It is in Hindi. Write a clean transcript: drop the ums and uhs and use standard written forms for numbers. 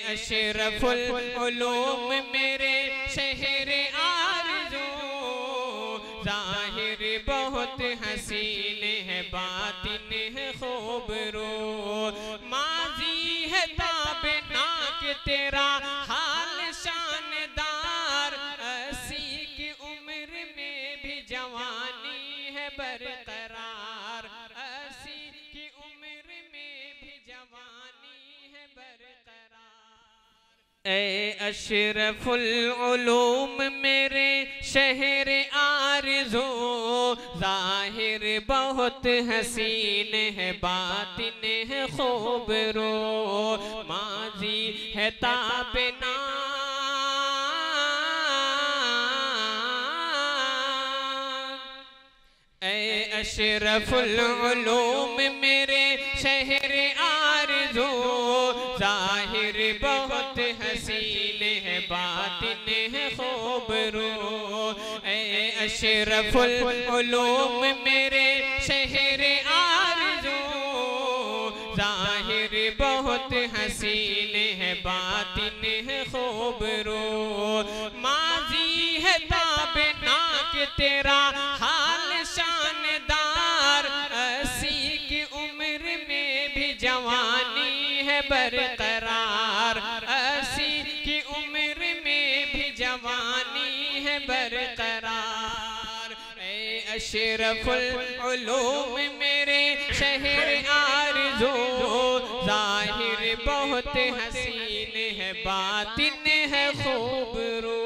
अशरफुल उलूम मेरे शहर आरज़ू, ज़ाहिर बहुत हसीन है बातिन है खूबरो, माज़ी है ताबनाक तेरा हाल शानदार, 80 की उम्र में भी जवानी है बरकरार, 80 की उम्र में भी जवानी है बरकरार। ए अशरफुल उलूम मेरे शहर आरज़ू, ज़ाहिर बहुत हसीन है बातिन है खूबरो, माज़ी है ताबना अशरफुल उलूम मेरे शहर आरज़ू, ज़ाहिर बहुत हसीन है बातिन है खूबरो, अशरफुल उलूम मेरे शहर आरज़ू, ज़ाहिर बहुत हसीन है बातिन है खूबरो, माज़ी है ताबनाक तेरा हाल शानदार, 80 की उम्र में भी जवानी है बरकरार, 80 की उम्र में भी जवानी है बरकरार। ए अशरफुल उलूम मेरे शहर आरज़ू, ज़ाहिर बहुत हसीन है बातिन है खूबरो।